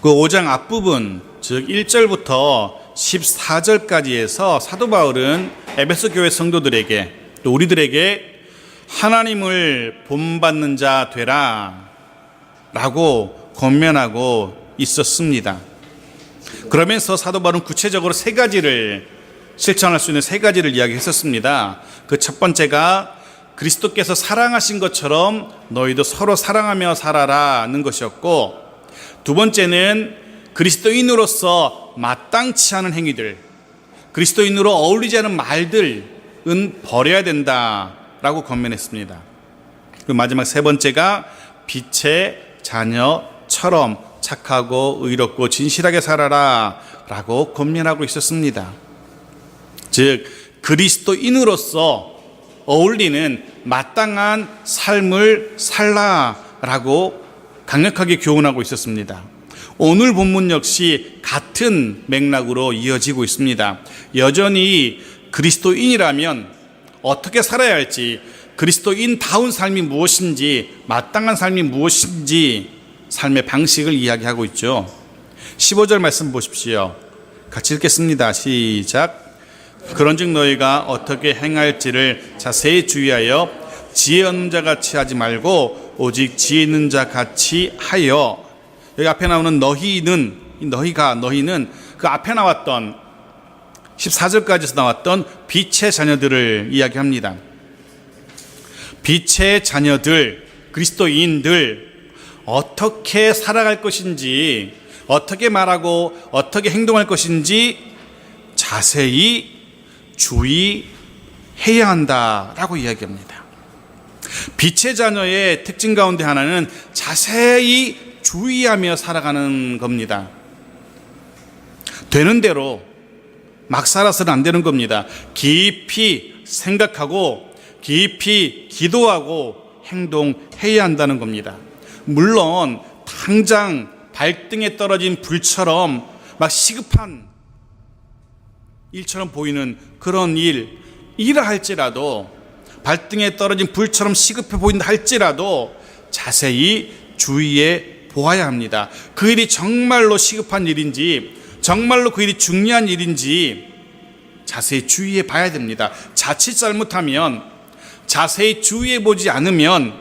그 5장 앞부분, 즉 1절부터 14절까지 해서 사도 바울은 에베소 교회 성도들에게 또 우리들에게 하나님을 본받는 자 되라 라고 권면하고 있었습니다. 그러면서 사도 바울은 구체적으로 세 가지를 실천할 수 있는 세 가지를 이야기했었습니다. 그 첫 번째가 그리스도께서 사랑하신 것처럼 너희도 서로 사랑하며 살아라는 것이었고, 두 번째는 그리스도인으로서 마땅치 않은 행위들, 그리스도인으로 어울리지 않은 말들은 버려야 된다라고 권면했습니다. 그 마지막 세 번째가 빛의 자녀처럼 착하고 의롭고 진실하게 살아라 라고 권면하고 있었습니다. 즉 그리스도인으로서 어울리는 마땅한 삶을 살라라고 강력하게 교훈하고 있었습니다. 오늘 본문 역시 같은 맥락으로 이어지고 있습니다. 여전히 그리스도인이라면 어떻게 살아야 할지, 그리스도인다운 삶이 무엇인지, 마땅한 삶이 무엇인지 삶의 방식을 이야기하고 있죠. 15절 말씀 보십시오. 같이 읽겠습니다. 시작. 그런즉 너희가 어떻게 행할지를 자세히 주의하여 지혜 없는 자 같이 하지 말고 오직 지혜 있는 자 같이 하여. 여기 앞에 나오는 너희는 그 앞에 나왔던 14절까지에서 나왔던 빛의 자녀들을 이야기합니다. 빛의 자녀들, 그리스도인들 어떻게 살아갈 것인지, 어떻게 말하고 어떻게 행동할 것인지 자세히 주의해야 한다라고 이야기합니다. 빛의 자녀의 특징 가운데 하나는 자세히 주의하며 살아가는 겁니다. 되는 대로 막 살아서는 안 되는 겁니다. 깊이 생각하고 깊이 기도하고 행동해야 한다는 겁니다. 물론 당장 발등에 떨어진 불처럼 막 시급한 일처럼 보이는 그런 일이라 할지라도, 발등에 떨어진 불처럼 시급해 보인다 할지라도 자세히 주의해 보아야 합니다. 그 일이 정말로 시급한 일인지, 정말로 그 일이 중요한 일인지 자세히 주의해 봐야 됩니다. 자칫 잘못하면, 자세히 주의해 보지 않으면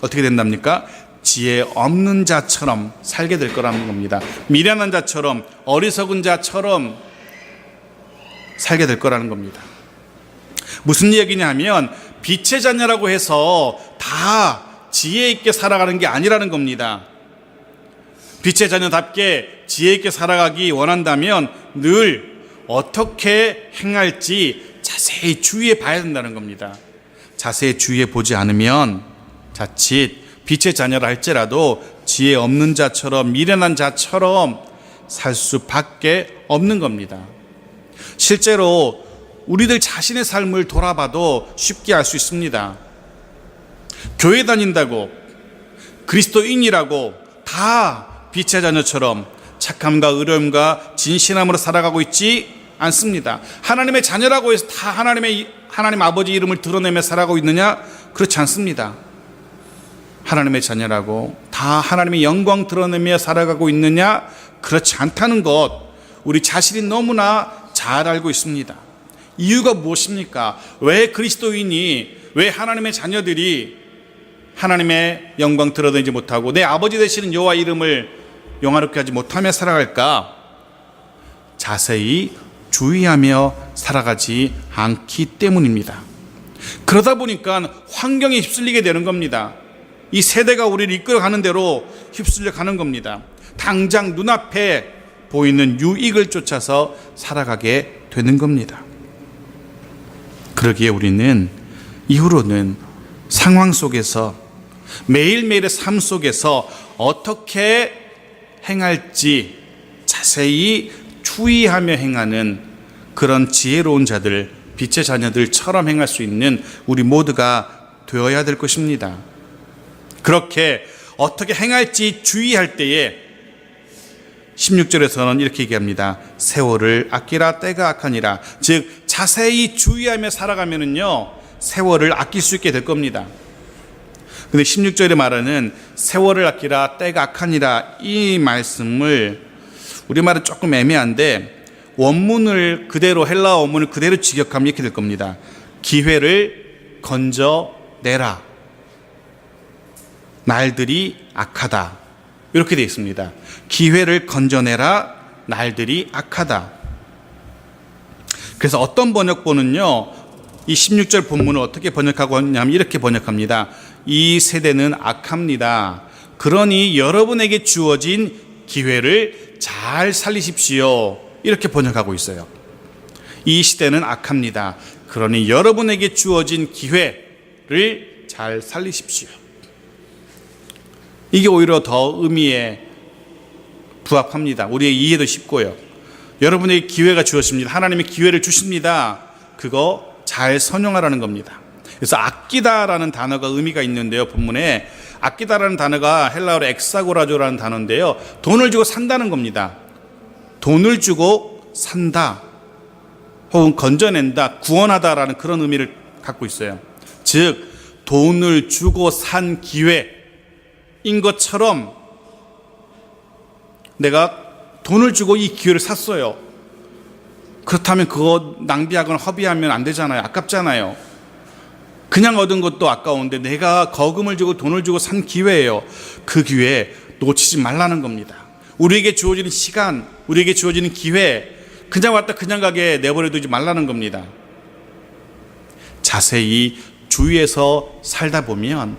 어떻게 된답니까? 지혜 없는 자처럼 살게 될 거라는 겁니다. 미련한 자처럼, 어리석은 자처럼 살게 될 거라는 겁니다. 무슨 얘기냐 하면 빛의 자녀라고 해서 다 지혜 있게 살아가는 게 아니라는 겁니다. 빛의 자녀답게 지혜 있게 살아가기 원한다면 늘 어떻게 행할지 자세히 주의해 봐야 된다는 겁니다. 자세히 주의해 보지 않으면 자칫 빛의 자녀라 할지라도 지혜 없는 자처럼, 미련한 자처럼 살 수밖에 없는 겁니다. 실제로 우리들 자신의 삶을 돌아봐도 쉽게 알 수 있습니다. 교회 다닌다고, 그리스도인이라고 다 빛의 자녀처럼 착함과 의로움과 진실함으로 살아가고 있지 않습니다. 하나님의 자녀라고 해서 다 하나님 아버지 이름을 드러내며 살아가고 있느냐? 그렇지 않습니다. 하나님의 자녀라고 다 하나님의 영광 드러내며 살아가고 있느냐? 그렇지 않다는 것 우리 자신이 너무나 잘 알고 있습니다. 이유가 무엇입니까? 왜 그리스도인이, 왜 하나님의 자녀들이 하나님의 영광 드러내지 못하고 내 아버지 되시는 여호와 이름을 영화롭게 하지 못하며 살아갈까? 자세히 주의하며 살아가지 않기 때문입니다. 그러다 보니까 환경에 휩쓸리게 되는 겁니다. 이 세대가 우리를 이끌어가는 대로 휩쓸려 가는 겁니다. 당장 눈앞에 보이는 유익을 쫓아서 살아가게 되는 겁니다. 그러기에 우리는 이후로는 상황 속에서, 매일매일의 삶 속에서 어떻게 행할지 자세히 주의하며 행하는 그런 지혜로운 자들, 빛의 자녀들처럼 행할 수 있는 우리 모두가 되어야 될 것입니다. 그렇게 어떻게 행할지 주의할 때에 16절에서는 이렇게 얘기합니다. 세월을 아끼라, 때가 악하니라. 즉 자세히 주의하며 살아가면은요 세월을 아낄 수 있게 될 겁니다. 근데 16절에 말하는 세월을 아끼라 때가 악하니라, 이 말씀을 우리말은 조금 애매한데 원문을 그대로, 헬라어 원문을 그대로 직역하면 이렇게 될 겁니다. 기회를 건져내라, 날들이 악하다, 이렇게 되어 있습니다. 기회를 건져내라, 날들이 악하다. 그래서 어떤 번역본은요, 이 16절 본문을 어떻게 번역하고 있냐면 이렇게 번역합니다. 이 세대는 악합니다. 그러니 여러분에게 주어진 기회를 잘 살리십시오. 이렇게 번역하고 있어요. 이 시대는 악합니다. 그러니 여러분에게 주어진 기회를 잘 살리십시오. 이게 오히려 더 의미에 부합합니다. 우리의 이해도 쉽고요. 여러분에게 기회가 주어집니다. 하나님이 기회를 주십니다. 그거 잘 선용하라는 겁니다. 그래서 아끼다라는 단어가 의미가 있는데요. 본문에 아끼다라는 단어가 헬라어로 엑사고라조라는 단어인데요. 돈을 주고 산다는 겁니다. 돈을 주고 산다, 혹은 건져낸다, 구원하다라는 그런 의미를 갖고 있어요. 즉 돈을 주고 산 기회인 것처럼 내가 돈을 주고 이 기회를 샀어요. 그렇다면 그거 낭비하거나 허비하면 안 되잖아요. 아깝잖아요. 그냥 얻은 것도 아까운데 내가 거금을 주고 돈을 주고 산 기회예요. 그 기회 놓치지 말라는 겁니다. 우리에게 주어지는 시간, 우리에게 주어지는 기회, 그냥 왔다 그냥 가게 내버려 두지 말라는 겁니다. 자세히 주의해서 살다 보면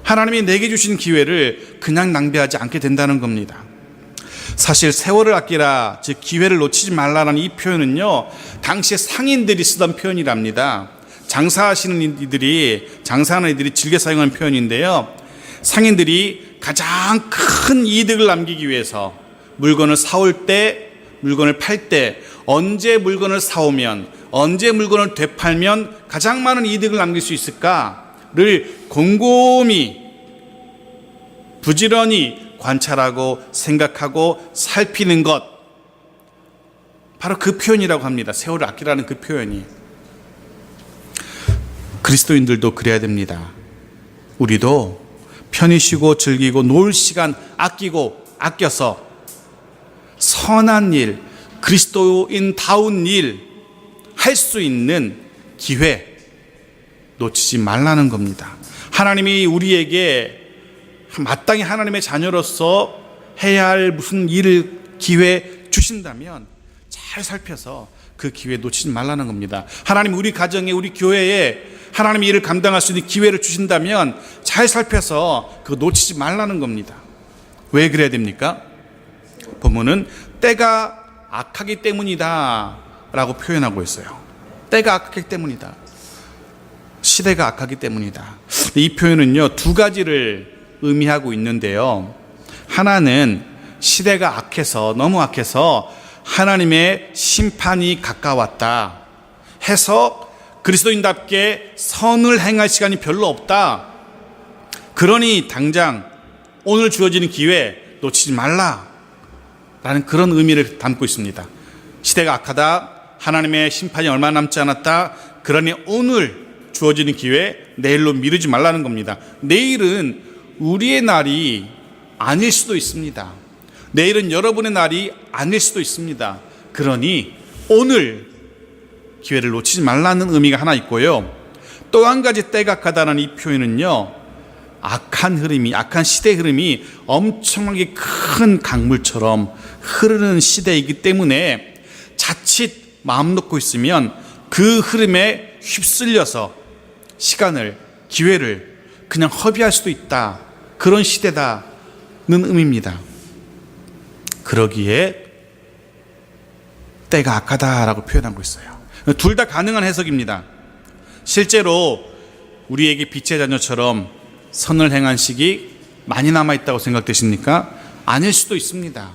하나님이 내게 주신 기회를 그냥 낭비하지 않게 된다는 겁니다. 사실 세월을 아끼라, 즉 기회를 놓치지 말라는 이 표현은요, 당시에 상인들이 쓰던 표현이랍니다. 장사하는 이들이 즐겨 사용하는 표현인데요, 상인들이 가장 큰 이득을 남기기 위해서 물건을 사올 때, 물건을 팔 때, 언제 물건을 사오면, 언제 물건을 되팔면 가장 많은 이득을 남길 수 있을까를 곰곰이 부지런히 관찰하고 생각하고 살피는 것, 바로 그 표현이라고 합니다. 세월을 아끼라는 그 표현이. 그리스도인들도 그래야 됩니다. 우리도 편히 쉬고 즐기고 놀 시간 아껴서 선한 일, 그리스도인다운 일 할 수 있는 기회 놓치지 말라는 겁니다. 하나님이 우리에게 마땅히 하나님의 자녀로서 해야 할 무슨 일을, 기회 주신다면 잘 살펴서 그 기회 놓치지 말라는 겁니다. 하나님 우리 가정에, 우리 교회에 하나님의 일을 감당할 수 있는 기회를 주신다면 잘 살펴서 그거 놓치지 말라는 겁니다. 왜 그래야 됩니까? 본문은 때가 악하기 때문이다 라고 표현하고 있어요. 때가 악하기 때문이다, 시대가 악하기 때문이다. 이 표현은요, 두 가지를 의미하고 있는데요, 하나는 시대가 악해서, 너무 악해서 하나님의 심판이 가까웠다 해서 그리스도인답게 선을 행할 시간이 별로 없다, 그러니 당장 오늘 주어지는 기회 놓치지 말라 라는 그런 의미를 담고 있습니다. 시대가 악하다, 하나님의 심판이 얼마 남지 않았다, 그러니 오늘 주어지는 기회 내일로 미루지 말라는 겁니다. 내일은 우리의 날이 아닐 수도 있습니다. 내일은 여러분의 날이 아닐 수도 있습니다. 그러니 오늘 기회를 놓치지 말라는 의미가 하나 있고요, 또 한 가지 때가 악하다는 이 표현은요, 악한 시대의 흐름이 엄청나게 큰 강물처럼 흐르는 시대이기 때문에 자칫 마음 놓고 있으면 그 흐름에 휩쓸려서 시간을, 기회를 그냥 허비할 수도 있다, 그런 시대다는 의미입니다. 그러기에 때가 악하다라고 표현하고 있어요. 둘 다 가능한 해석입니다. 실제로 우리에게 빛의 자녀처럼 선을 행한 시기 많이 남아있다고 생각되십니까? 아닐 수도 있습니다.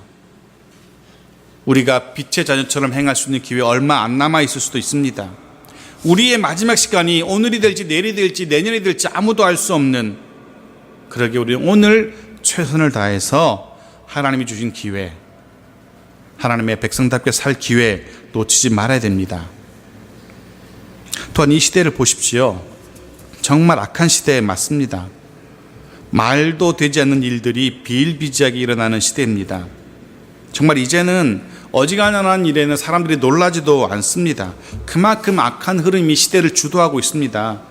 우리가 빛의 자녀처럼 행할 수 있는 기회 얼마 안 남아있을 수도 있습니다. 우리의 마지막 시간이 오늘이 될지 내일이 될지 내년이 될지 아무도 알 수 없는, 그러기에 우리는 오늘 최선을 다해서 하나님이 주신 기회, 하나님의 백성답게 살 기회 놓치지 말아야 됩니다. 또한 이 시대를 보십시오. 정말 악한 시대에 맞습니다. 말도 되지 않는 일들이 비일비재하게 일어나는 시대입니다. 정말 이제는 어지간한 일에는 사람들이 놀라지도 않습니다. 그만큼 악한 흐름이 시대를 주도하고 있습니다.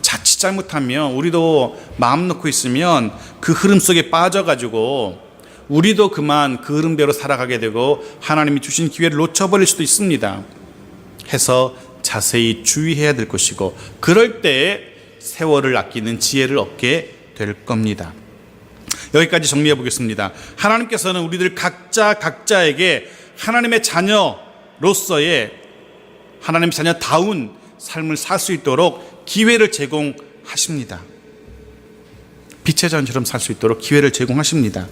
자칫 잘못하면 우리도 마음 놓고 있으면 그 흐름 속에 빠져가지고 우리도 그만 그 흐름대로 살아가게 되고 하나님이 주신 기회를 놓쳐버릴 수도 있습니다. 해서 자세히 주의해야 될 것이고, 그럴 때에 세월을 아끼는 지혜를 얻게 될 겁니다. 여기까지 정리해 보겠습니다. 하나님께서는 우리들 각자에게 하나님의 자녀로서의 하나님의 자녀다운 삶을 살 수 있도록 기회를 제공하십니다. 빛의 자녀처럼 살 수 있도록 기회를 제공하십니다.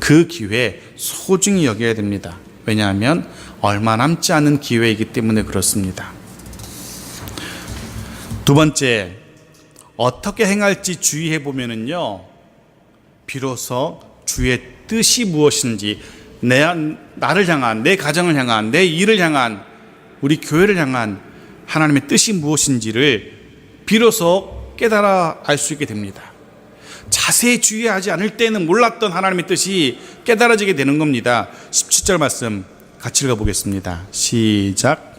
그 기회 소중히 여겨야 됩니다. 왜냐하면 얼마 남지 않은 기회이기 때문에 그렇습니다. 두 번째, 어떻게 행할지 주의해 보면은요, 비로소 주의 뜻이 무엇인지, 나를 향한, 내 가정을 향한, 내 일을 향한, 우리 교회를 향한 하나님의 뜻이 무엇인지를 비로소 깨달아 알 수 있게 됩니다. 자세히 주의하지 않을 때는 몰랐던 하나님의 뜻이 깨달아지게 되는 겁니다. 17절 말씀 같이 읽어보겠습니다. 시작.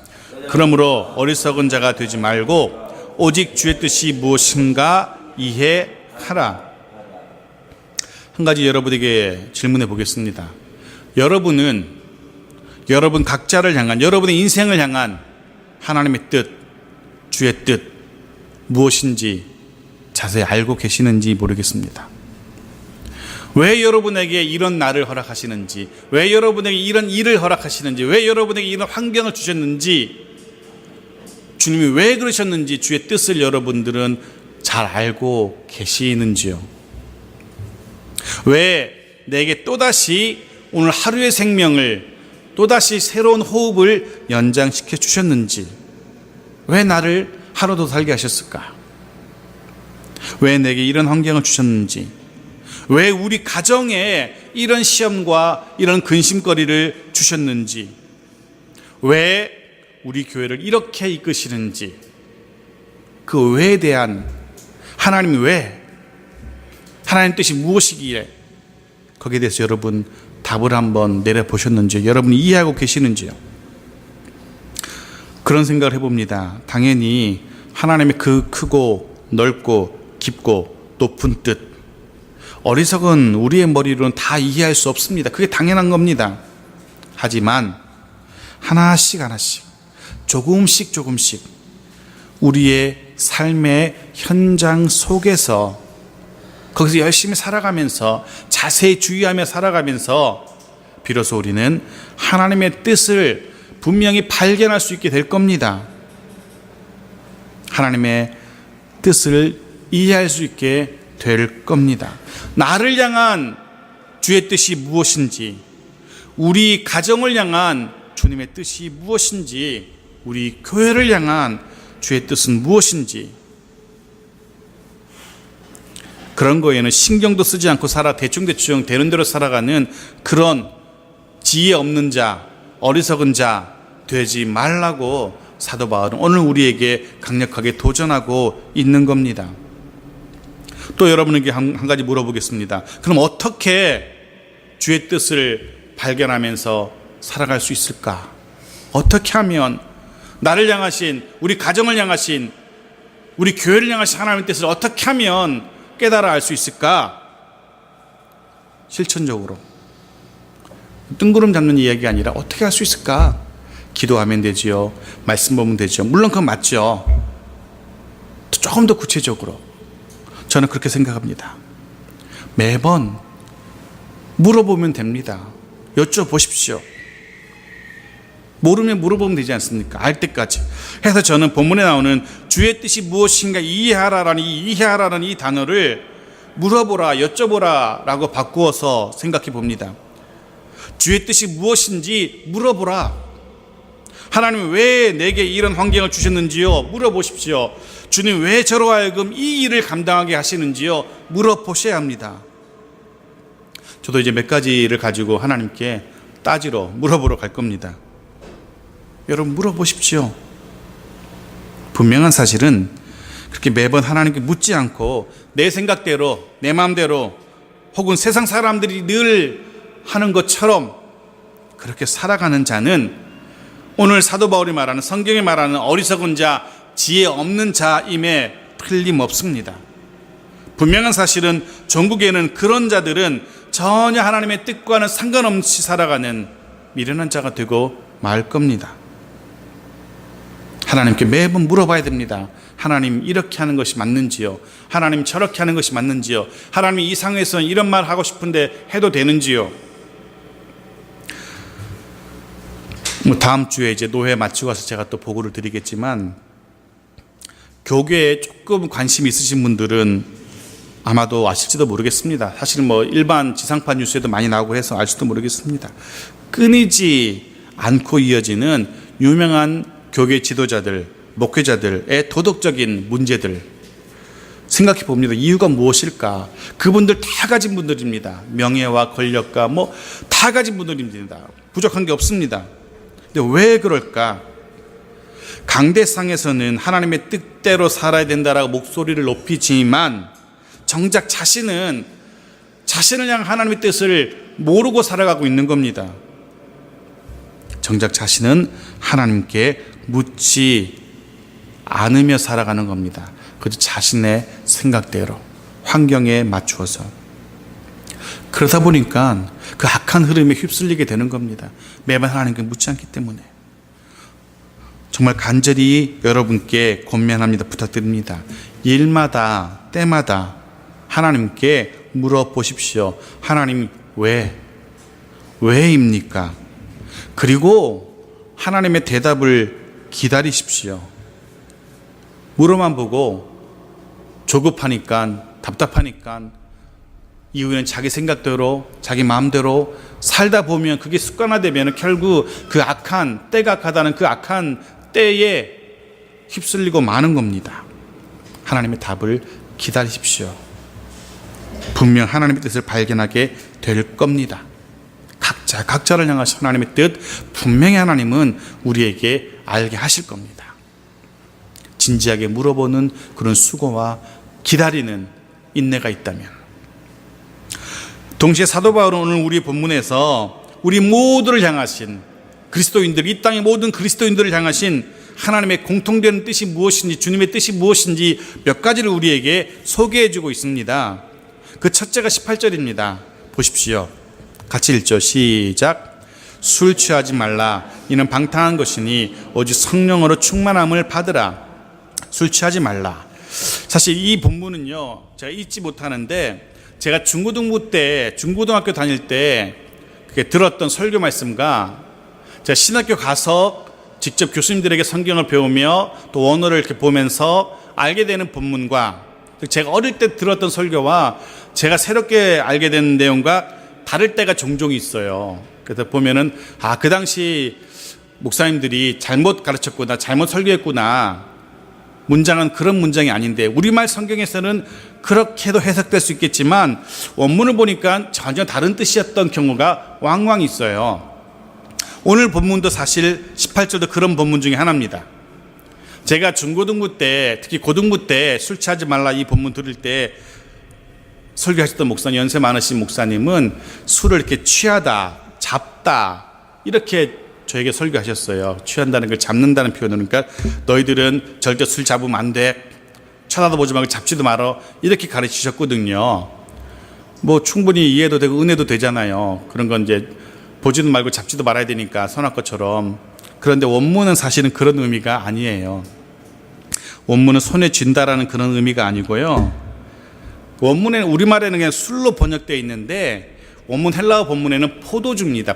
그러므로 어리석은 자가 되지 말고 오직 주의 뜻이 무엇인가 이해하라. 한 가지 여러분에게 질문해 보겠습니다. 여러분 각자를 향한, 여러분의 인생을 향한 하나님의 뜻, 주의 뜻 무엇인지 자세히 알고 계시는지 모르겠습니다. 왜 여러분에게 이런 날을 허락하시는지, 왜 여러분에게 이런 일을 허락하시는지, 왜 여러분에게 이런 환경을 주셨는지, 주님이 왜 그러셨는지 주의 뜻을 여러분들은 잘 알고 계시는지요? 왜 내게 또다시 오늘 하루의 생명을, 또다시 새로운 호흡을 연장시켜 주셨는지, 왜 나를 하루 더 살게 하셨을까? 왜 내게 이런 환경을 주셨는지, 왜 우리 가정에 이런 시험과 이런 근심거리를 주셨는지, 왜 우리 교회를 이렇게 이끄시는지, 그 왜에 대한 하나님이 왜, 하나님 뜻이 무엇이기에 거기에 대해서 여러분 답을 한번 내려보셨는지, 여러분이 이해하고 계시는지요? 그런 생각을 해봅니다. 당연히 하나님의 그 크고 넓고 깊고 높은 뜻, 어리석은 우리의 머리로는 다 이해할 수 없습니다. 그게 당연한 겁니다. 하지만 하나씩 조금씩 우리의 삶의 현장 속에서, 거기서 열심히 살아가면서, 자세히 주의하며 살아가면서 비로소 우리는 하나님의 뜻을 분명히 발견할 수 있게 될 겁니다. 하나님의 뜻을 이해할 수 있게 될 겁니다. 나를 향한 주의 뜻이 무엇인지, 우리 가정을 향한 주님의 뜻이 무엇인지, 우리 교회를 향한 주의 뜻은 무엇인지, 그런 거에는 신경도 쓰지 않고 대충 되는 대로 살아가는 그런 지혜 없는 자, 어리석은 자 되지 말라고 사도 바울은 오늘 우리에게 강력하게 도전하고 있는 겁니다. 또 여러분에게 한 가지 물어보겠습니다. 그럼 어떻게 주의 뜻을 발견하면서 살아갈 수 있을까? 어떻게 하면 나를 향하신, 우리 가정을 향하신, 우리 교회를 향하신 하나님의 뜻을 어떻게 하면 깨달아 알 수 있을까? 실천적으로 뜬구름 잡는 이야기가 아니라 어떻게 할 수 있을까? 기도하면 되지요. 말씀 보면 되죠. 물론 그건 맞죠. 조금 더 구체적으로 저는 그렇게 생각합니다. 매번 물어보면 됩니다. 여쭤보십시오. 모르면 물어보면 되지 않습니까? 알 때까지 해서 저는 본문에 나오는 주의 뜻이 무엇인가 이해하라라는 이 단어를 물어보라, 여쭤보라 라고 바꾸어서 생각해 봅니다. 주의 뜻이 무엇인지 물어보라. 하나님 왜 내게 이런 환경을 주셨는지요? 물어보십시오. 주님 왜 저로 하여금 이 일을 감당하게 하시는지요? 물어보셔야 합니다. 저도 이제 몇 가지를 가지고 하나님께 따지러 물어보러 갈 겁니다. 여러분 물어보십시오. 분명한 사실은 그렇게 매번 하나님께 묻지 않고 내 생각대로, 내 마음대로 혹은 세상 사람들이 늘 하는 것처럼 그렇게 살아가는 자는 오늘 사도 바울이 말하는, 성경이 말하는 어리석은 자, 지혜 없는 자임에 틀림없습니다. 분명한 사실은 전국에는 그런 자들은 전혀 하나님의 뜻과는 상관없이 살아가는 미련한 자가 되고 말 겁니다. 하나님께 매번 물어봐야 됩니다. 하나님, 이렇게 하는 것이 맞는지요? 하나님, 저렇게 하는 것이 맞는지요? 하나님, 이 상황에서는 이런 말 하고 싶은데 해도 되는지요? 다음 주에 이제 노회 마치고 와서 제가 또 보고를 드리겠지만, 교계에 조금 관심이 있으신 분들은 아마도 아실지도 모르겠습니다. 사실 일반 지상파 뉴스에도 많이 나오고 해서 알지도 모르겠습니다. 끊이지 않고 이어지는 유명한 교계 지도자들, 목회자들의 도덕적인 문제들 생각해 봅니다. 이유가 무엇일까? 그분들 다 가진 분들입니다. 명예와 권력과 다 가진 분들입니다. 부족한 게 없습니다. 근데 왜 그럴까? 강대상에서는 하나님의 뜻대로 살아야 된다라고 목소리를 높이지만 정작 자신을 향한 하나님의 뜻을 모르고 살아가고 있는 겁니다. 정작 자신은 하나님께 묻지 않으며 살아가는 겁니다. 그저 자신의 생각대로, 환경에 맞추어서. 그러다 보니까 그 악한 흐름에 휩쓸리게 되는 겁니다. 매번 하나님께 묻지 않기 때문에. 정말 간절히 여러분께 권면합니다. 부탁드립니다. 일마다, 때마다 하나님께 물어보십시오. 하나님, 왜입니까? 그리고 하나님의 대답을 기다리십시오. 물어만 보고 조급하니까, 답답하니까 이후에는 자기 생각대로, 자기 마음대로 살다 보면 그게 습관화되면 결국 그 악한, 때가 악하다는 그 악한 때에 휩쓸리고 마는 겁니다. 하나님의 답을 기다리십시오. 분명 하나님의 뜻을 발견하게 될 겁니다. 각자를 향하신 하나님의 뜻, 분명히 하나님은 우리에게 알게 하실 겁니다. 진지하게 물어보는 그런 수고와 기다리는 인내가 있다면. 동시에 사도 바울은 오늘 우리 본문에서 우리 모두를 향하신 그리스도인들, 이 땅의 모든 그리스도인들을 향하신 하나님의 공통되는 뜻이 무엇인지, 주님의 뜻이 무엇인지 몇 가지를 우리에게 소개해주고 있습니다. 그 첫째가 18절입니다. 보십시오. 같이 읽죠. 시작. 술 취하지 말라. 이는 방탕한 것이니 오직 성령으로 충만함을 받으라. 술 취하지 말라. 사실 이 본문은요, 제가 잊지 못하는데, 제가 중고등학교 다닐 때 들었던 설교 말씀과 제가 신학교 가서 직접 교수님들에게 성경을 배우며 또 원어를 이렇게 보면서 알게 되는 본문과 제가 어릴 때 들었던 설교와 제가 새롭게 알게 된 내용과 다를 때가 종종 있어요. 그래서 보면은 그 당시 목사님들이 잘못 가르쳤구나, 잘못 설교했구나. 문장은 그런 문장이 아닌데 우리말 성경에서는 그렇게도 해석될 수 있겠지만 원문을 보니까 전혀 다른 뜻이었던 경우가 왕왕 있어요. 오늘 본문도 사실 18절도 그런 본문 중에 하나입니다. 제가 중고등부 때, 특히 고등부 때 술 취하지 말라 이 본문 들을 때 설교하셨던 목사님, 연세 많으신 목사님은 술을 이렇게 취하다, 잡다 이렇게 저에게 설교하셨어요. 취한다는 걸 잡는다는 표현을. 그러니까 너희들은 절대 술 잡으면 안 돼. 쳐다도 보지 말고 잡지도 말어. 이렇게 가르치셨거든요. 충분히 이해도 되고 은혜도 되잖아요. 그런 건 이제 보지도 말고 잡지도 말아야 되니까 선악과처럼. 그런데 원문은 사실은 그런 의미가 아니에요. 원문은 손에 쥔다라는 그런 의미가 아니고요. 원문에는 우리말에는 그냥 술로 번역되어 있는데 원문 헬라어 본문에는 포도주입니다.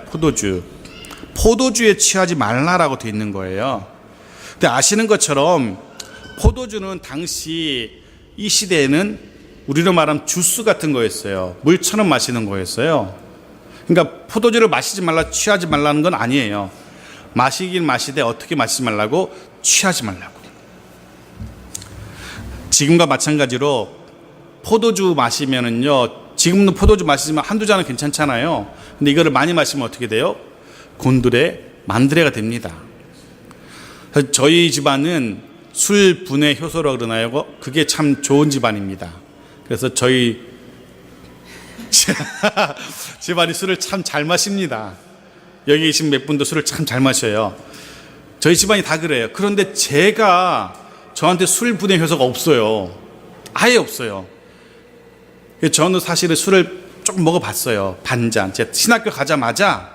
포도주에 취하지 말라라고 되어 있는 거예요. 근데 아시는 것처럼 포도주는 당시 이 시대에는 우리로 말하면 주스 같은 거였어요. 물처럼 마시는 거였어요. 그러니까 포도주를 마시지 말라, 취하지 말라는 건 아니에요. 마시긴 마시되 어떻게 마시지 말라고? 취하지 말라고. 지금과 마찬가지로 포도주 마시면은요, 지금도 포도주 마시면 한두 잔은 괜찮잖아요. 근데 이거를 많이 마시면 어떻게 돼요? 곤드레, 만드레가 됩니다. 저희 집안은 술 분해 효소라고 그러나요? 그게 참 좋은 집안입니다. 그래서 저희 집안이 술을 참 잘 마십니다. 여기 계신 몇 분도 술을 참 잘 마셔요. 저희 집안이 다 그래요. 그런데 저한테 술 분해 효소가 없어요. 아예 없어요. 저는 사실은 술을 조금 먹어봤어요. 반잔. 제가 신학교 가자마자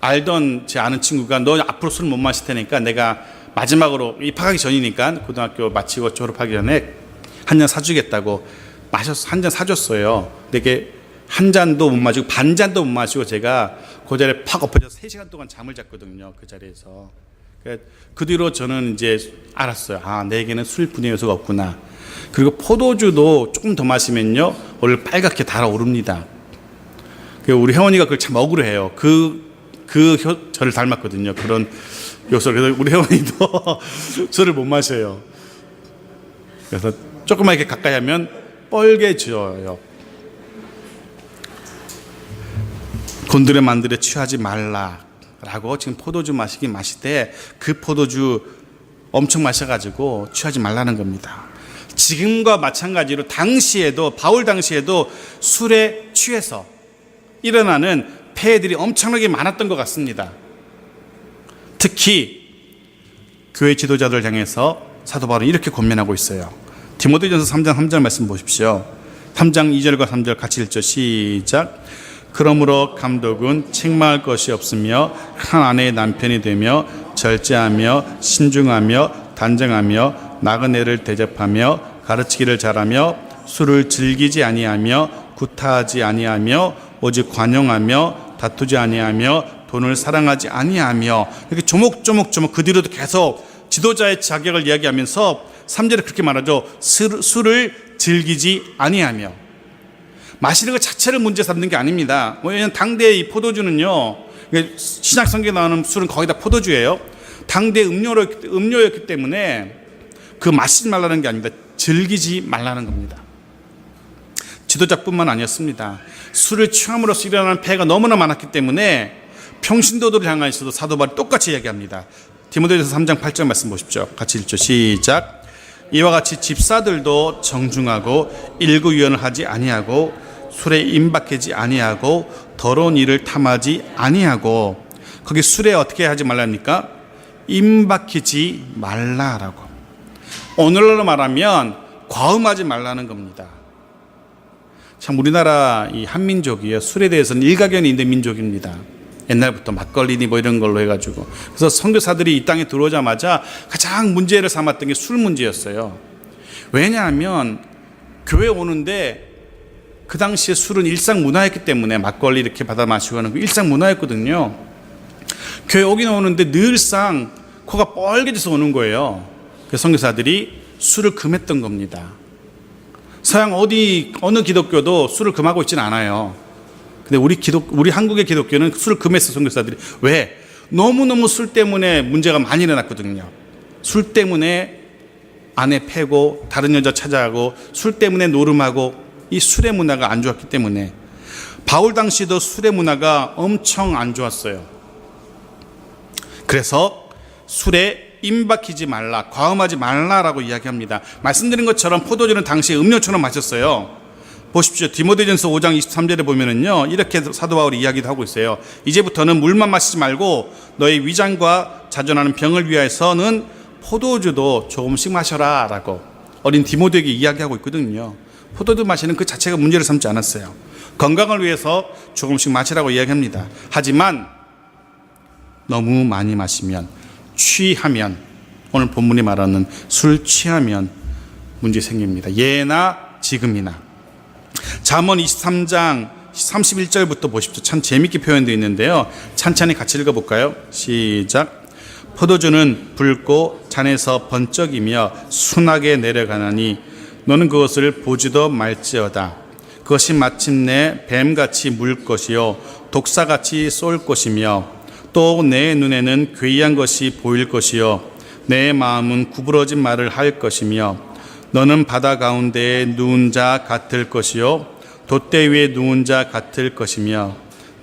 알던 제 아는 친구가 너 앞으로 술 못 마실 테니까 내가 마지막으로 입학하기 전이니까 고등학교 마치고 졸업하기 전에 한 잔 사주겠다고 한 잔 사줬어요. 근데 이게 한 잔도 못 마시고 반 잔도 못 마시고 제가 그 자리에 팍 엎어져서 3시간 동안 잠을 잤거든요. 그 자리에서. 그 뒤로 저는 이제 알았어요. 아, 내게는 술 분해 요소가 없구나. 그리고 포도주도 조금 더 마시면요 얼굴 빨갛게 달아오릅니다. 우리 혜원이가 그걸 참 억울해요. 저를 닮았거든요. 그런 요소를. 그래서 우리 혜원이도 술을 못 마셔요. 그래서 조금만 이렇게 가까이 하면 뻘개져요. 곤드레 만드레 취하지 말라라고 지금 포도주 마시되 그 포도주 엄청 마셔가지고 취하지 말라는 겁니다. 지금과 마찬가지로 바울 당시에도 술에 취해서 일어나는 폐해들이 엄청나게 많았던 것 같습니다. 특히 교회 지도자들 향해서 사도 바울은 이렇게 권면하고 있어요. 디모데전서 3장 3절 말씀 보십시오. 3장 2절과 3절 같이 읽죠. 시작. 그러므로 감독은 책망할 것이 없으며 한 아내의 남편이 되며 절제하며 신중하며 단정하며 나그네를 대접하며 가르치기를 잘하며 술을 즐기지 아니하며 구타하지 아니하며 오직 관용하며 다투지 아니하며 돈을 사랑하지 아니하며 이렇게 조목조목 그 뒤로도 계속 지도자의 자격을 이야기하면서 3절에 그렇게 말하죠. 술을 즐기지 아니하며. 마시는 것 자체를 문제 삼는 게 아닙니다. 왜냐하면 당대의 이 포도주는요, 신약 성경에 나오는 술은 거의 다 포도주예요. 당대 음료였기 때문에 그 마시지 말라는 게 아닙니다. 즐기지 말라는 겁니다. 지도자뿐만 아니었습니다. 술을 취함으로써 일어나는 폐해가 너무나 많았기 때문에 평신도들을 향해서도 사도 바울이 똑같이 이야기합니다. 디모데전서 3장 8절 말씀 보십시오. 같이 읽죠. 시작. 이와 같이 집사들도 정중하고 일구위원을 하지 아니하고 술에 임박하지 아니하고 더러운 일을 탐하지 아니하고. 거기 술에 어떻게 하지 말라니까? 임박히지 말라라고. 오늘날로 말하면 과음하지 말라는 겁니다. 참 우리나라 이 한민족이요, 술에 대해서는 일가견이 있는 민족입니다. 옛날부터 막걸리니 뭐 이런 걸로 해가지고. 그래서 선교사들이 이 땅에 들어오자마자 가장 문제를 삼았던 게 술 문제였어요. 왜냐하면 교회 오는데 그 당시에 술은 일상 문화였기 때문에 막걸리 이렇게 받아 마시고 하는 거 일상 문화였거든요. 교회 오긴 오는데 늘상 코가 뻘개져서 오는 거예요. 그래서 선교사들이 술을 금했던 겁니다. 서양 어느 기독교도 술을 금하고 있지는 않아요. 근데 우리 한국의 기독교는 술을 금했어, 선교사들이. 왜? 너무너무 술 때문에 문제가 많이 일어났거든요. 술 때문에 아내 패고 다른 여자 찾아가고 술 때문에 노름하고 이 술의 문화가 안 좋았기 때문에. 바울 당시도 술의 문화가 엄청 안 좋았어요. 그래서 술에 임박히지 말라, 과음하지 말라라고 이야기합니다. 말씀드린 것처럼 포도주는 당시에 음료처럼 마셨어요. 보십시오. 디모데전서 5장 23절에 보면은요, 이렇게 사도 바울이 이야기도 하고 있어요. 이제부터는 물만 마시지 말고 너의 위장과 자존하는 병을 위해서는 포도주도 조금씩 마셔라 라고 어린 디모데에게 이야기하고 있거든요. 포도주 마시는 그 자체가 문제를 삼지 않았어요. 건강을 위해서 조금씩 마시라고 이야기합니다. 하지만 너무 많이 마시면, 취하면, 오늘 본문이 말하는 술 취하면 문제 생깁니다. 예나 지금이나. 잠언 23장 31절부터 보십시오. 참 재밌게 표현되어 있는데요. 찬찬히 같이 읽어볼까요? 시작. 포도주는 붉고 잔에서 번쩍이며 순하게 내려가나니 너는 그것을 보지도 말지어다. 그것이 마침내 뱀같이 물 것이요 독사같이 쏠 것이며 또 내 눈에는 괴이한 것이 보일 것이요 내 마음은 구부러진 말을 할 것이며 너는 바다 가운데에 누운 자 같을 것이요 돛대 위에 누운 자 같을 것이며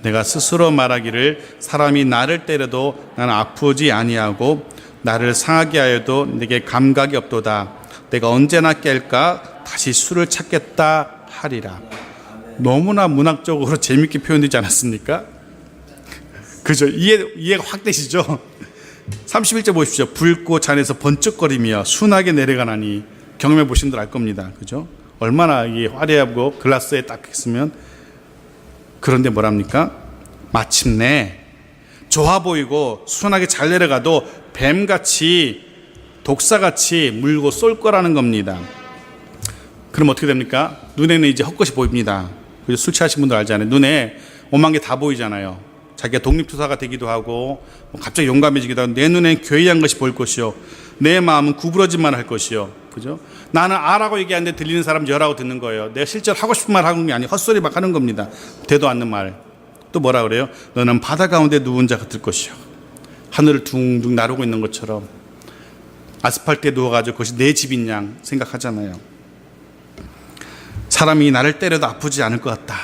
내가 스스로 말하기를 사람이 나를 때려도 나는 아프지 아니하고 나를 상하게 하여도 내게 감각이 없도다. 내가 언제나 깰까 다시 술을 찾겠다 하리라. 너무나 문학적으로 재밌게 표현되지 않았습니까? 그죠? 이해가 확 되시죠? 31절 보십시오. 붉고 잔에서 번쩍거리며 순하게 내려가나니. 경험해 보신 분들 알 겁니다. 그죠? 얼마나 이 화려하고 글라스에 딱 했으면. 그런데 뭐랍니까? 마침내 좋아 보이고 순하게 잘 내려가도 뱀같이 독사같이 물고 쏠 거라는 겁니다. 그럼 어떻게 됩니까? 눈에는 이제 헛것이 보입니다. 술 취하신 분들 알잖아요. 눈에 오만 게 다 보이잖아요. 자기가 독립투사가 되기도 하고 갑자기 용감해지기도 하고 내 눈엔 괴이한 것이 보일 것이요 내 마음은 구부러짐만 할 것이요. 그죠? 나는 아라고 얘기하는데 들리는 사람 여라고 듣는 거예요. 내가 실제로 하고 싶은 말 하는 게 아니고 헛소리 막 하는 겁니다. 되도 않는 말. 또 뭐라 그래요? 너는 바다 가운데 누운 자 같을 것이요 하늘을 둥둥 나르고 있는 것처럼 아스팔트에 누워가지고 그것이 내 집인 양 생각하잖아요. 사람이 나를 때려도 아프지 않을 것 같다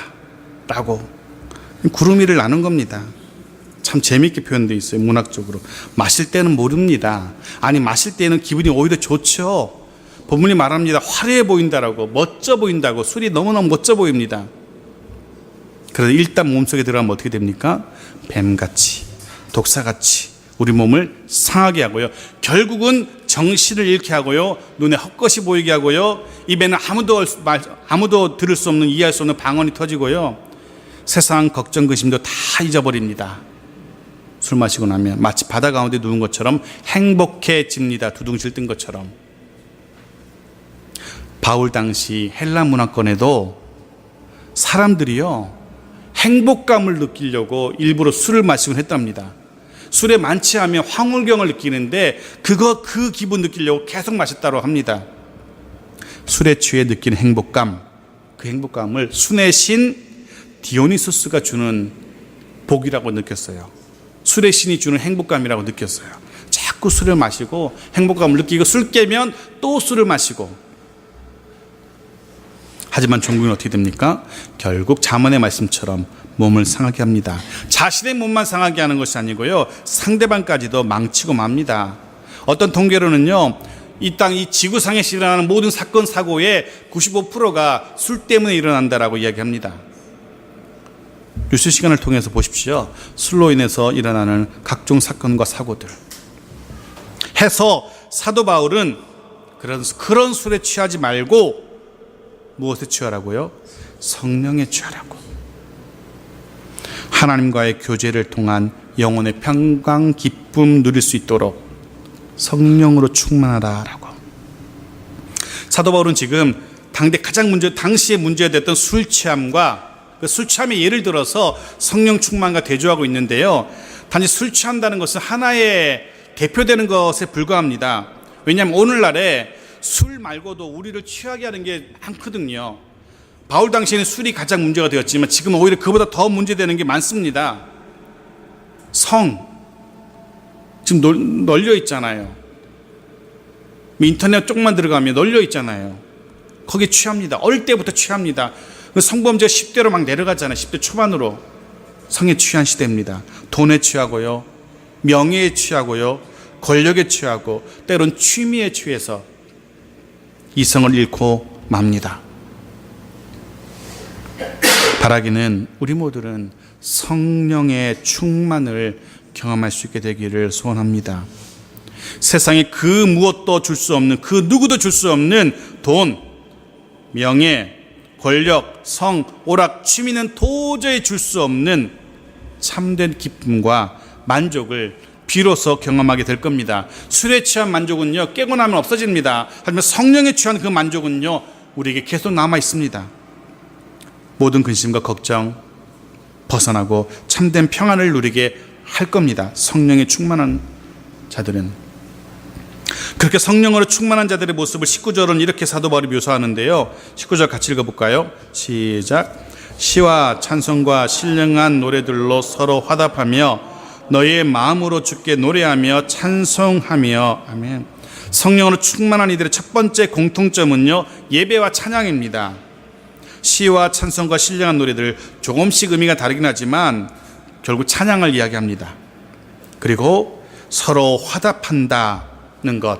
라고 구름 위를 나눈 겁니다. 참 재미있게 표현되어 있어요. 문학적으로. 마실 때는 모릅니다. 아니 마실 때는 기분이 오히려 좋죠. 본문이 말합니다. 화려해 보인다라고, 멋져 보인다고. 술이 너무너무 멋져 보입니다. 그래서 일단 몸속에 들어가면 어떻게 됩니까? 뱀같이 독사같이 우리 몸을 상하게 하고요. 결국은 정신을 잃게 하고요. 눈에 헛것이 보이게 하고요. 입에는 아무도 들을 수 없는, 이해할 수 없는 방언이 터지고요. 세상 걱정 근심도 다 잊어버립니다. 술 마시고 나면 마치 바다 가운데 누운 것처럼 행복해집니다. 두둥실 뜬 것처럼. 바울 당시 헬라 문화권에도 사람들이요 행복감을 느끼려고 일부러 술을 마시곤 했답니다. 술에 만취하면 황홀경을 느끼는데 그 기분 느끼려고 계속 마셨다고 합니다. 술에 취해 느끼는 행복감, 그 행복감을 술의 신 디오니소스가 주는 복이라고 느꼈어요. 술의 신이 주는 행복감이라고 느꼈어요. 자꾸 술을 마시고 행복감을 느끼고 술 깨면 또 술을 마시고. 하지만 종국은 어떻게 됩니까? 결국 잠언의 말씀처럼 몸을 상하게 합니다. 자신의 몸만 상하게 하는 것이 아니고요, 상대방까지도 망치고 맙니다. 어떤 통계로는요, 이 지구상에서 일어나는 모든 사건 사고의 95%가 술 때문에 일어난다라고 이야기합니다. 뉴스 시간을 통해서 보십시오. 술로 인해서 일어나는 각종 사건과 사고들. 해서 사도 바울은 그런 술에 취하지 말고 무엇에 취하라고요? 성령에 취하라고. 하나님과의 교제를 통한 영혼의 평강, 기쁨 누릴 수 있도록 성령으로 충만하라라고. 사도 바울은 지금 당시에 문제가 됐던 술 취함과 그 술 취함의 예를 들어서 성령 충만과 대조하고 있는데요. 단지 술 취한다는 것은 하나의 대표되는 것에 불과합니다. 왜냐하면 오늘날에 술 말고도 우리를 취하게 하는 게 많거든요. 바울 당시에는 술이 가장 문제가 되었지만 지금 오히려 그보다 더 문제되는 게 많습니다. 지금 널려 있잖아요. 인터넷 쪽만 들어가면 널려 있잖아요. 거기에 취합니다. 어릴 때부터 취합니다. 성범죄가 10대로 막 내려가잖아요. 10대 초반으로. 성에 취한 시대입니다. 돈에 취하고요, 명예에 취하고요, 권력에 취하고 때론 취미에 취해서 이성을 잃고 맙니다. 바라기는 우리 모두는 성령의 충만을 경험할 수 있게 되기를 소원합니다. 세상에 그 무엇도 줄 수 없는, 그 누구도 줄 수 없는 돈, 명예, 권력, 성, 오락, 취미는 도저히 줄 수 없는 참된 기쁨과 만족을 비로소 경험하게 될 겁니다. 술에 취한 만족은요, 깨고 나면 없어집니다. 하지만 성령에 취한 그 만족은요, 우리에게 계속 남아 있습니다. 모든 근심과 걱정 벗어나고 참된 평안을 누리게 할 겁니다. 성령에 충만한 자들은. 그렇게 성령으로 충만한 자들의 모습을 19절은 이렇게 사도 바울이 묘사하는데요. 19절 같이 읽어볼까요? 시작. 시와 찬송과 신령한 노래들로 서로 화답하며 너희의 마음으로 주께 노래하며 찬송하며. 아멘. 성령으로 충만한 이들의 첫 번째 공통점은요, 예배와 찬양입니다. 시와 찬송과 신령한 노래들, 조금씩 의미가 다르긴 하지만 결국 찬양을 이야기합니다. 그리고 서로 화답한다는 것,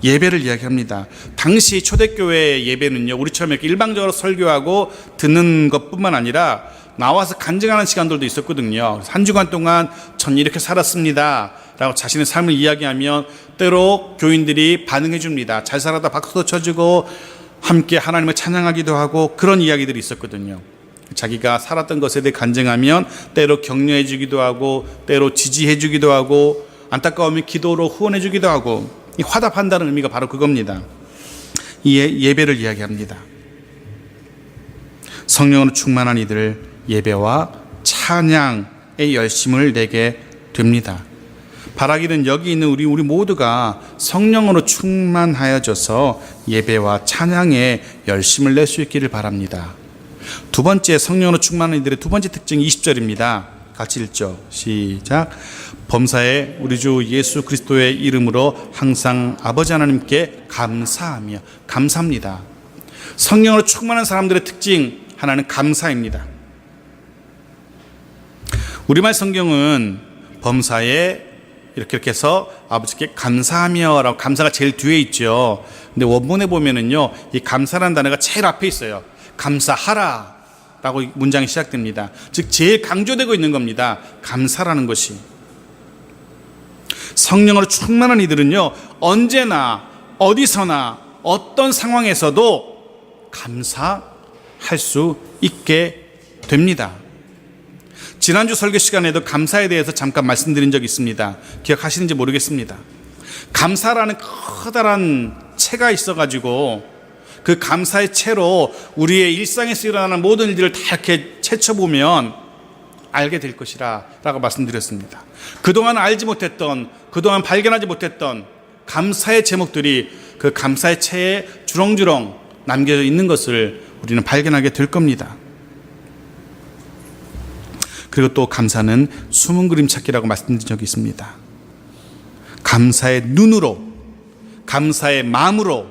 예배를 이야기합니다. 당시 초대교회 예배는요, 우리처럼 이렇게 일방적으로 설교하고 듣는 것뿐만 아니라 나와서 간증하는 시간들도 있었거든요. 한 주간 동안 전 이렇게 살았습니다 라고 자신의 삶을 이야기하면 때로 교인들이 반응해 줍니다. 잘 살았다 박수도 쳐주고 함께 하나님을 찬양하기도 하고 그런 이야기들이 있었거든요. 자기가 살았던 것에 대해 간증하면 때로 격려해 주기도 하고 때로 지지해 주기도 하고 안타까우면 기도로 후원해 주기도 하고, 이 화답한다는 의미가 바로 그겁니다. 이 예배를 이야기합니다. 성령으로 충만한 이들 예배와 찬양의 열심을 내게 됩니다. 바라기는 여기 있는 우리 모두가 성령으로 충만하여져서 예배와 찬양에 열심을 낼 수 있기를 바랍니다. 두 번째, 성령으로 충만한 이들의 두 번째 특징이 20절입니다. 같이 읽죠. 시작. 범사에 우리 주 예수 그리스도의 이름으로 항상 아버지 하나님께 감사하며, 감사합니다. 성령으로 충만한 사람들의 특징 하나는 감사입니다. 우리말 성경은 범사에 이렇게 해서 아버지께 감사하며 라고, 감사가 제일 뒤에 있죠. 근데 원문에 보면은요, 이 감사라는 단어가 제일 앞에 있어요. 감사하라 라고 문장이 시작됩니다. 즉 제일 강조되고 있는 겁니다. 감사라는 것이. 성령으로 충만한 이들은요, 언제나 어디서나 어떤 상황에서도 감사할 수 있게 됩니다. 지난주 설교 시간에도 감사에 대해서 잠깐 말씀드린 적이 있습니다. 기억하시는지 모르겠습니다. 감사라는 커다란 채가 있어가지고 그 감사의 채로 우리의 일상에서 일어나는 모든 일들을 다 이렇게 채쳐보면 알게 될 것이라 라고 말씀드렸습니다. 그동안 알지 못했던, 그동안 발견하지 못했던 감사의 제목들이 그 감사의 채에 주렁주렁 남겨져 있는 것을 우리는 발견하게 될 겁니다. 그리고 또 감사는 숨은 그림 찾기라고 말씀드린 적이 있습니다. 감사의 눈으로, 감사의 마음으로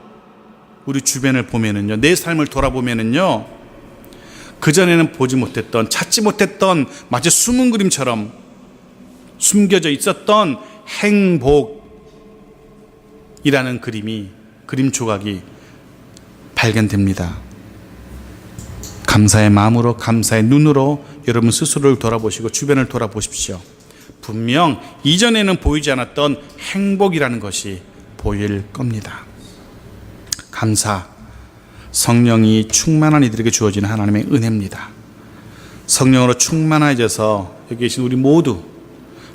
우리 주변을 보면은요, 내 삶을 돌아보면은요, 그전에는 보지 못했던, 찾지 못했던 마치 숨은 그림처럼 숨겨져 있었던 행복이라는 그림 조각이 발견됩니다. 감사의 마음으로, 감사의 눈으로 여러분 스스로를 돌아보시고 주변을 돌아보십시오. 분명 이전에는 보이지 않았던 행복이라는 것이 보일 겁니다. 감사, 성령이 충만한 이들에게 주어지는 하나님의 은혜입니다. 성령으로 충만해져서 여기 계신 우리 모두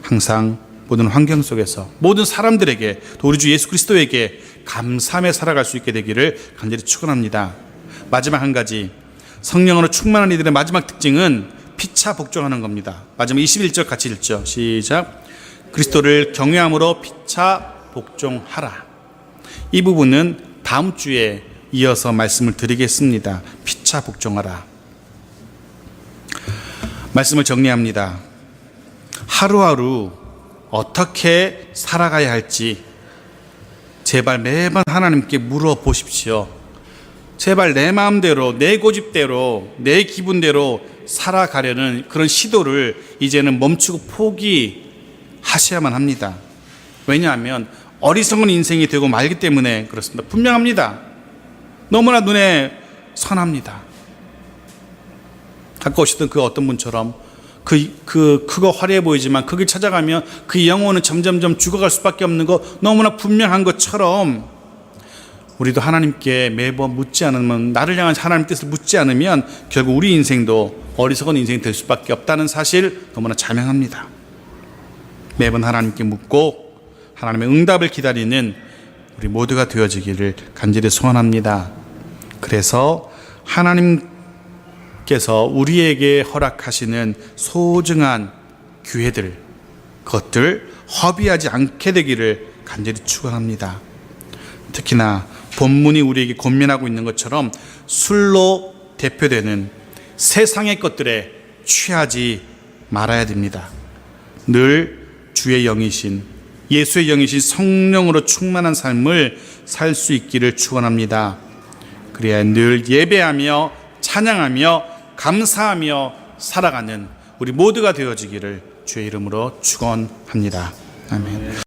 항상 모든 환경 속에서 모든 사람들에게, 또 우리 주 예수 그리스도에게 감사하며 살아갈 수 있게 되기를 간절히 축원합니다. 마지막 한 가지, 성령으로 충만한 이들의 마지막 특징은 피차 복종하는 겁니다. 마지막 21절 같이 읽죠. 시작. 그리스도를 경외함으로 피차 복종하라. 이 부분은 다음 주에 이어서 말씀을 드리겠습니다. 피차 복종하라. 말씀을 정리합니다. 하루하루 어떻게 살아가야 할지 제발 매번 하나님께 물어보십시오. 제발 내 마음대로, 내 고집대로, 내 기분대로 살아가려는 그런 시도를 이제는 멈추고 포기하셔야만 합니다. 왜냐하면 어리석은 인생이 되고 말기 때문에 그렇습니다. 분명합니다. 너무나 눈에 선합니다. 아까 오셨던 그 어떤 분처럼 크고 화려해 보이지만 그 길 찾아가면 그 영혼은 점점점 죽어갈 수밖에 없는 거 너무나 분명한 것처럼, 우리도 하나님께 매번 묻지 않으면, 나를 향한 하나님 뜻을 묻지 않으면 결국 우리 인생도 어리석은 인생이 될 수밖에 없다는 사실 너무나 자명합니다. 매번 하나님께 묻고 하나님의 응답을 기다리는 우리 모두가 되어지기를 간절히 소원합니다. 그래서 하나님께서 우리에게 허락하시는 소중한 기회들, 그것들 허비하지 않게 되기를 간절히 축원합니다. 특히나 본문이 우리에게 권면하고 있는 것처럼 술로 대표되는 세상의 것들에 취하지 말아야 됩니다. 늘 주의 영이신, 예수의 영이신 성령으로 충만한 삶을 살 수 있기를 축원합니다. 그래야 늘 예배하며 찬양하며 감사하며 살아가는 우리 모두가 되어지기를 주의 이름으로 축원합니다. 아멘.